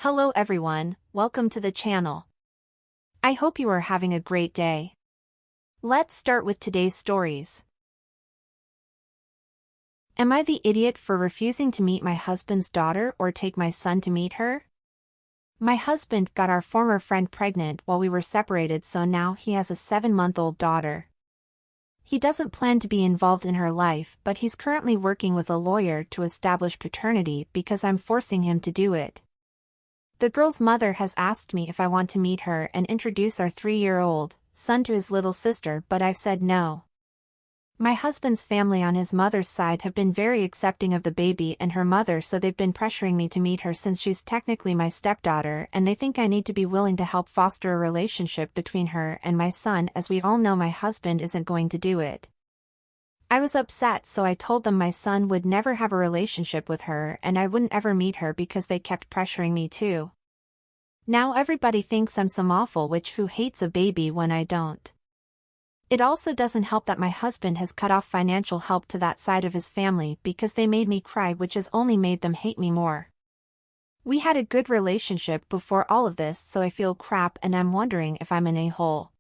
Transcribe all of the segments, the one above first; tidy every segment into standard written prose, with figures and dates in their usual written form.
Hello everyone, welcome to the channel. I hope you are having a great day. Let's start with today's stories. Am I the idiot for refusing to meet my husband's daughter or take my son to meet her? My husband got our former friend pregnant while we were separated, so now he has a 7-month-old daughter. He doesn't plan to be involved in her life, but he's currently working with a lawyer to establish paternity because I'm forcing him to do it. The girl's mother has asked me if I want to meet her and introduce our 3-year-old son to his little sister, but I've said no. My husband's family on his mother's side have been very accepting of the baby and her mother, so they've been pressuring me to meet her since she's technically my stepdaughter, and they think I need to be willing to help foster a relationship between her and my son, as we all know my husband isn't going to do it. I was upset, so I told them my son would never have a relationship with her and I wouldn't ever meet her because they kept pressuring me too. Now everybody thinks I'm some awful witch who hates a baby when I don't. It also doesn't help that my husband has cut off financial help to that side of his family because they made me cry, which has only made them hate me more. We had a good relationship before all of this, so I feel crap and I'm wondering if I'm an a-hole.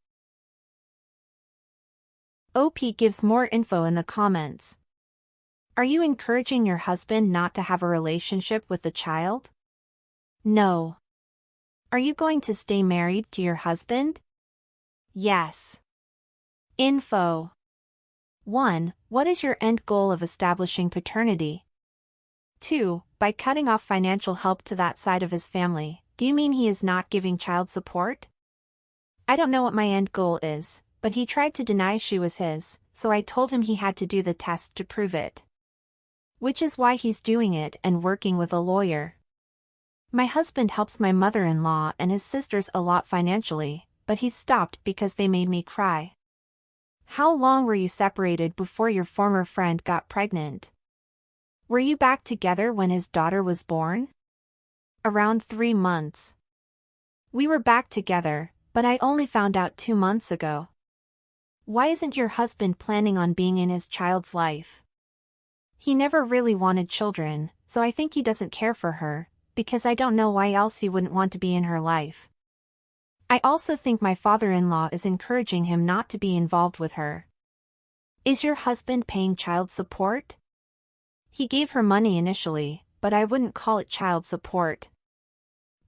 OP gives more info in the comments. Are you encouraging your husband not to have a relationship with the child? No. Are you going to stay married to your husband? Yes. Info. 1. What is your end goal of establishing paternity? 2. By cutting off financial help to that side of his family, do you mean he is not giving child support? I don't know what my end goal is, but he tried to deny she was his, so I told him he had to do the test to prove it. Which is why he's doing it and working with a lawyer. My husband helps my mother-in-law and his sisters a lot financially, but he's stopped because they made me cry. How long were you separated before your former friend got pregnant? Were you back together when his daughter was born? Around 3 months. We were back together, but I only found out 2 months ago. Why isn't your husband planning on being in his child's life? He never really wanted children, so I think he doesn't care for her, because I don't know why else he wouldn't want to be in her life. I also think my father-in-law is encouraging him not to be involved with her. Is your husband paying child support? He gave her money initially, but I wouldn't call it child support.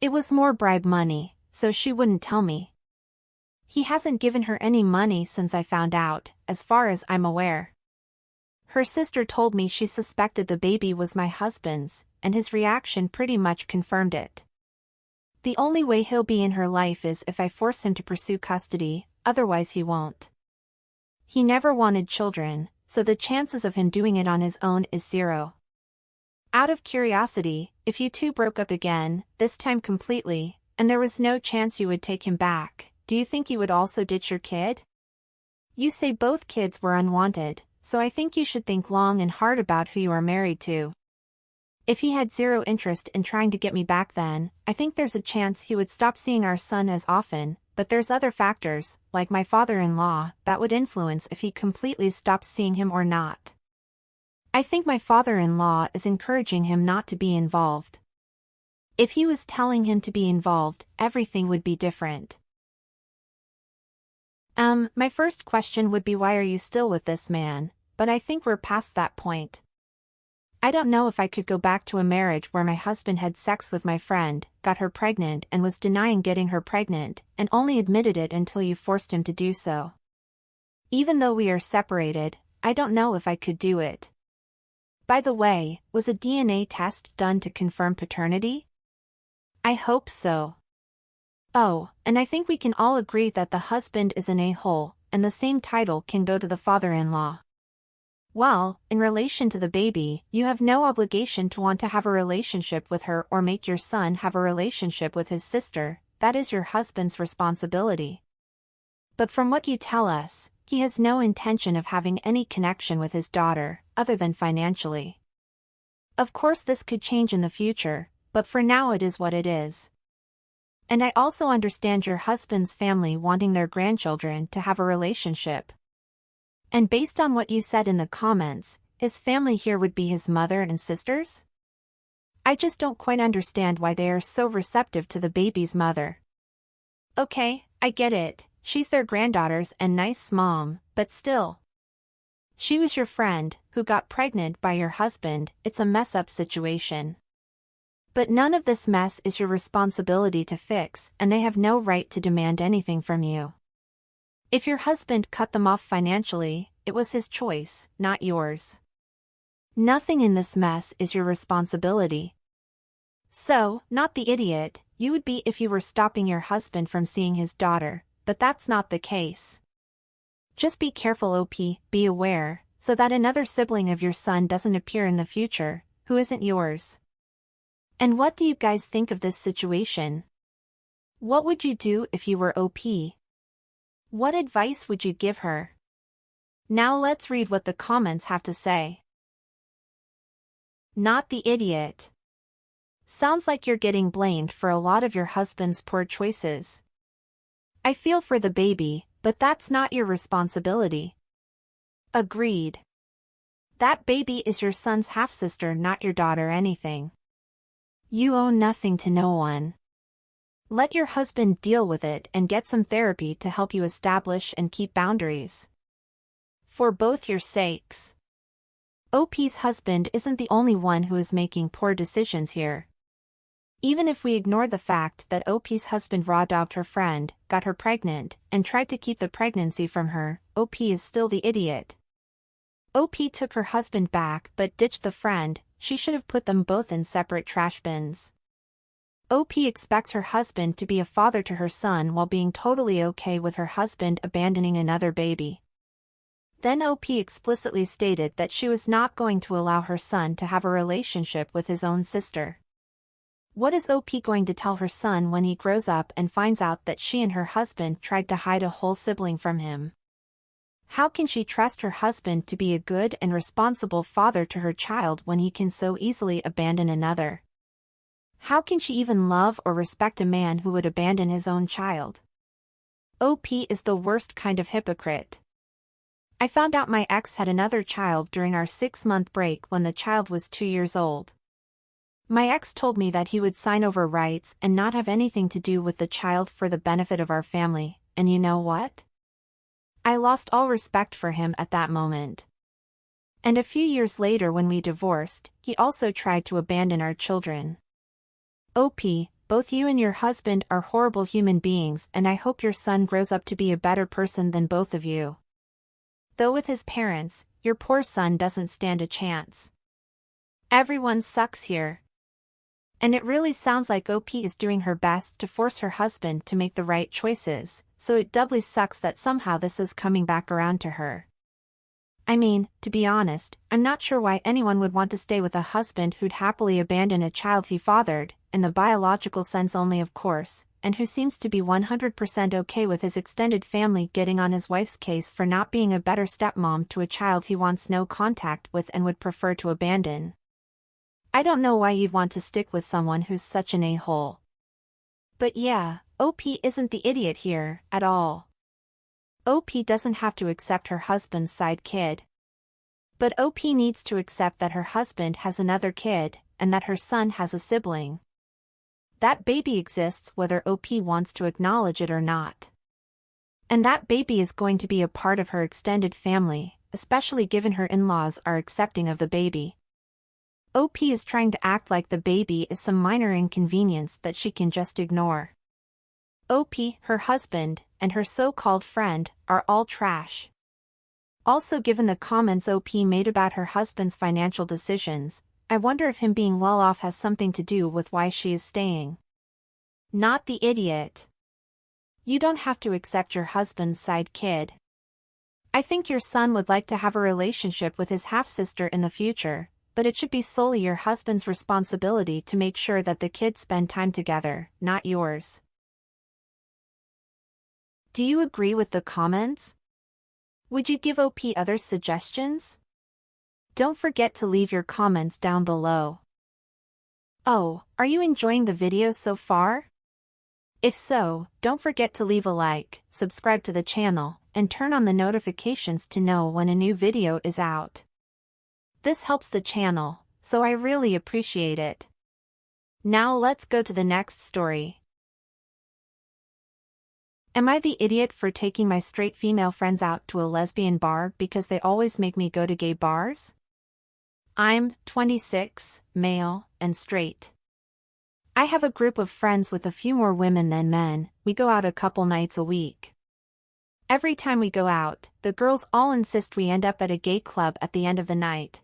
It was more bribe money, so she wouldn't tell me. He hasn't given her any money since I found out, as far as I'm aware. Her sister told me she suspected the baby was my husband's, and his reaction pretty much confirmed it. The only way he'll be in her life is if I force him to pursue custody, otherwise he won't. He never wanted children, so the chances of him doing it on his own is 0. Out of curiosity, if you two broke up again, this time completely, and there was no chance you would take him back, do you think you would also ditch your kid? You say both kids were unwanted, so I think you should think long and hard about who you are married to. If he had 0 interest in trying to get me back, then I think there's a chance he would stop seeing our son as often, but there's other factors, like my father-in-law, that would influence if he completely stops seeing him or not. I think my father-in-law is encouraging him not to be involved. If he was telling him to be involved, everything would be different. My first question would be, why are you still with this man? But I think we're past that point. I don't know if I could go back to a marriage where my husband had sex with my friend, got her pregnant and was denying getting her pregnant, and only admitted it until you forced him to do so. Even though we are separated, I don't know if I could do it. By the way, was a DNA test done to confirm paternity? I hope so. Oh, and I think we can all agree that the husband is an a-hole, and the same title can go to the father-in-law. Well, in relation to the baby, you have no obligation to want to have a relationship with her or make your son have a relationship with his sister. That is your husband's responsibility. But from what you tell us, he has no intention of having any connection with his daughter, other than financially. Of course this could change in the future, but for now it is what it is. And I also understand your husband's family wanting their grandchildren to have a relationship. And based on what you said in the comments, his family here would be his mother and sisters? I just don't quite understand why they are so receptive to the baby's mother. Okay, I get it, she's their granddaughter's and nice mom, but still. She was your friend, who got pregnant by your husband, it's a mess-up situation. But none of this mess is your responsibility to fix, and they have no right to demand anything from you. If your husband cut them off financially, it was his choice, not yours. Nothing in this mess is your responsibility. So, not the idiot you would be if you were stopping your husband from seeing his daughter, but that's not the case. Just be careful, OP, be aware, so that another sibling of your son doesn't appear in the future, who isn't yours. And what do you guys think of this situation? What would you do if you were OP? What advice would you give her? Now let's read what the comments have to say. Not the idiot. Sounds like you're getting blamed for a lot of your husband's poor choices. I feel for the baby, but that's not your responsibility. Agreed. That baby is your son's half-sister, not your daughter anything. You owe nothing to no one. Let your husband deal with it and get some therapy to help you establish and keep boundaries. For both your sakes. OP's husband isn't the only one who is making poor decisions here. Even if we ignore the fact that OP's husband raw-dogged her friend, got her pregnant, and tried to keep the pregnancy from her, OP is still the idiot. OP took her husband back but ditched the friend, she should have put them both in separate trash bins. OP expects her husband to be a father to her son while being totally okay with her husband abandoning another baby. Then OP explicitly stated that she was not going to allow her son to have a relationship with his own sister. What is OP going to tell her son when he grows up and finds out that she and her husband tried to hide a whole sibling from him? How can she trust her husband to be a good and responsible father to her child when he can so easily abandon another? How can she even love or respect a man who would abandon his own child? OP is the worst kind of hypocrite. I found out my ex had another child during our 6-month break when the child was 2 years old. My ex told me that he would sign over rights and not have anything to do with the child for the benefit of our family, and you know what? I lost all respect for him at that moment. And a few years later when we divorced, he also tried to abandon our children. OP, both you and your husband are horrible human beings, and I hope your son grows up to be a better person than both of you. Though with his parents, your poor son doesn't stand a chance. Everyone sucks here. And it really sounds like OP is doing her best to force her husband to make the right choices, so it doubly sucks that somehow this is coming back around to her. I mean, to be honest, I'm not sure why anyone would want to stay with a husband who'd happily abandon a child he fathered, in the biological sense only of course, and who seems to be 100% okay with his extended family getting on his wife's case for not being a better stepmom to a child he wants no contact with and would prefer to abandon. I don't know why you'd want to stick with someone who's such an a-hole. But yeah, OP isn't the idiot here, at all. OP doesn't have to accept her husband's side kid. But OP needs to accept that her husband has another kid, and that her son has a sibling. That baby exists whether OP wants to acknowledge it or not. And that baby is going to be a part of her extended family, especially given her in-laws are accepting of the baby. OP is trying to act like the baby is some minor inconvenience that she can just ignore. OP, her husband, and her so-called friend, are all trash. Also, given the comments OP made about her husband's financial decisions, I wonder if him being well off has something to do with why she is staying. Not the idiot. You don't have to accept your husband's side kid. I think your son would like to have a relationship with his half-sister in the future, but it should be solely your husband's responsibility to make sure that the kids spend time together, not yours. Do you agree with the comments? Would you give OP other suggestions? Don't forget to leave your comments down below. Oh, are you enjoying the video so far? If so, don't forget to leave a like, subscribe to the channel, and turn on the notifications to know when a new video is out. This helps the channel, so I really appreciate it. Now let's go to the next story. Am I the idiot for taking my straight female friends out to a lesbian bar because they always make me go to gay bars? I'm 26, male, and straight. I have a group of friends with a few more women than men. We go out a couple nights a week. Every time we go out, the girls all insist we end up at a gay club at the end of the night.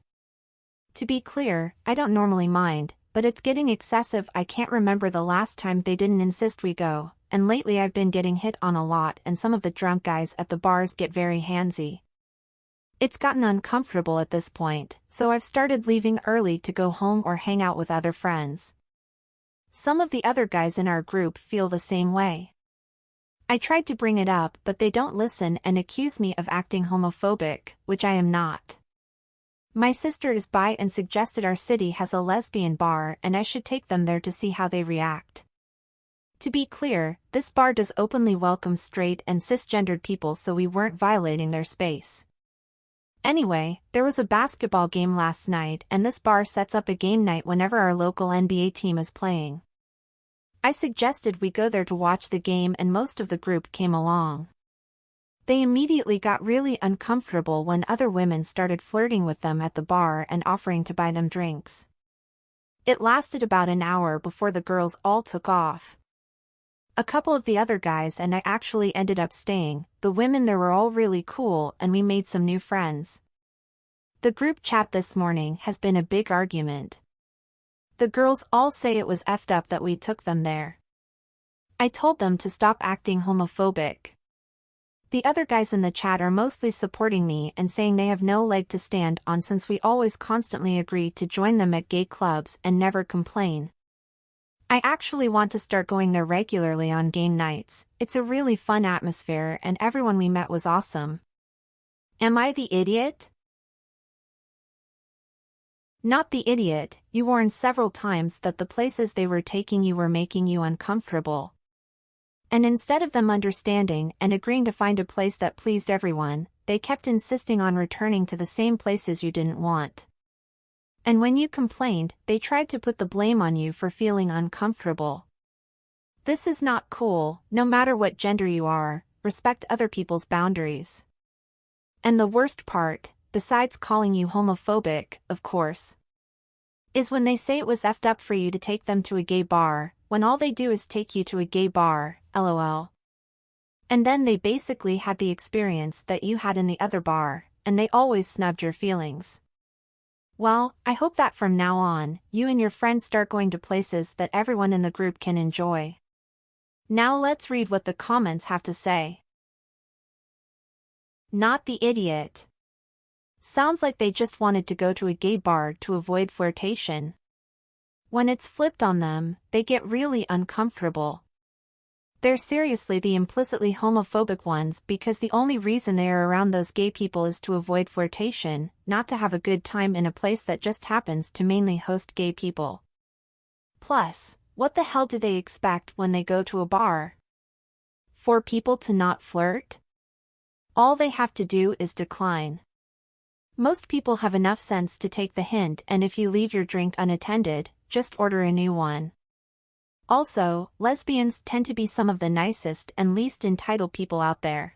To be clear, I don't normally mind, but it's getting excessive. I can't remember the last time they didn't insist we go, and lately I've been getting hit on a lot and some of the drunk guys at the bars get very handsy. It's gotten uncomfortable at this point, so I've started leaving early to go home or hang out with other friends. Some of the other guys in our group feel the same way. I tried to bring it up, but they don't listen and accuse me of acting homophobic, which I am not. My sister is bi and suggested our city has a lesbian bar and I should take them there to see how they react. To be clear, this bar does openly welcome straight and cisgendered people, so we weren't violating their space. Anyway, there was a basketball game last night and this bar sets up a game night whenever our local NBA team is playing. I suggested we go there to watch the game and most of the group came along. They immediately got really uncomfortable when other women started flirting with them at the bar and offering to buy them drinks. It lasted about an hour before the girls all took off. A couple of the other guys and I actually ended up staying. The women there were all really cool and we made some new friends. The group chat this morning has been a big argument. The girls all say it was effed up that we took them there. I told them to stop acting homophobic. The other guys in the chat are mostly supporting me and saying they have no leg to stand on since we always constantly agree to join them at gay clubs and never complain. I actually want to start going there regularly on game nights. It's a really fun atmosphere and everyone we met was awesome. Am I the idiot? Not the idiot. You warned several times that the places they were taking you were making you uncomfortable. And instead of them understanding and agreeing to find a place that pleased everyone, they kept insisting on returning to the same places you didn't want. And when you complained, they tried to put the blame on you for feeling uncomfortable. This is not cool. No matter what gender you are, respect other people's boundaries. And the worst part, besides calling you homophobic, of course, is when they say it was effed up for you to take them to a gay bar, when all they do is take you to a gay bar, lol. And then they basically had the experience that you had in the other bar, and they always snubbed your feelings. Well, I hope that from now on, you and your friends start going to places that everyone in the group can enjoy. Now let's read what the comments have to say. Not the idiot. Sounds like they just wanted to go to a gay bar to avoid flirtation. When it's flipped on them, they get really uncomfortable. They're seriously the implicitly homophobic ones because the only reason they are around those gay people is to avoid flirtation, not to have a good time in a place that just happens to mainly host gay people. Plus, what the hell do they expect when they go to a bar? For people to not flirt? All they have to do is decline. Most people have enough sense to take the hint, and if you leave your drink unattended, just order a new one. Also, lesbians tend to be some of the nicest and least entitled people out there.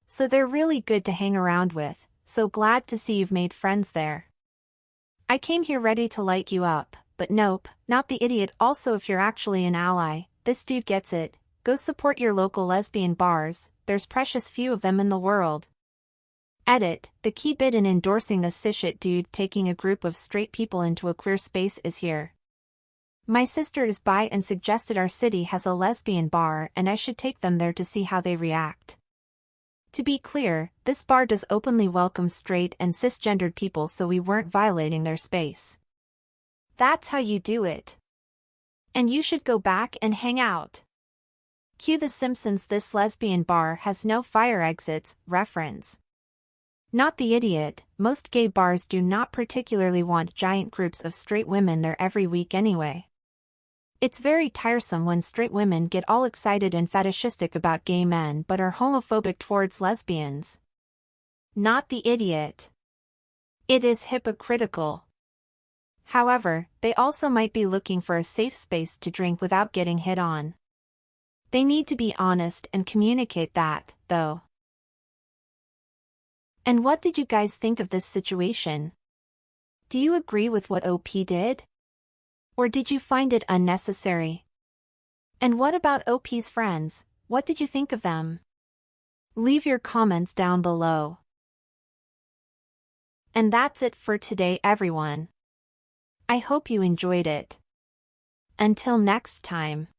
So they're really good to hang around with, so glad to see you've made friends there. I came here ready to light you up, but nope, not the idiot. Also, if you're actually an ally, this dude gets it. Go support your local lesbian bars, there's precious few of them in the world. Edit, the key bit in endorsing the cishet dude taking a group of straight people into a queer space is here. My sister is bi and suggested our city has a lesbian bar and I should take them there to see how they react. To be clear, this bar does openly welcome straight and cisgendered people, so we weren't violating their space. That's how you do it. And you should go back and hang out. Cue The Simpsons "This lesbian bar has no fire exits" reference. Not the idiot, most gay bars do not particularly want giant groups of straight women there every week anyway. It's very tiresome when straight women get all excited and fetishistic about gay men but are homophobic towards lesbians. Not the idiot. It is hypocritical. However, they also might be looking for a safe space to drink without getting hit on. They need to be honest and communicate that, though. And what did you guys think of this situation? Do you agree with what OP did? Or did you find it unnecessary? And what about OP's friends? What did you think of them? Leave your comments down below. And that's it for today, everyone. I hope you enjoyed it. Until next time.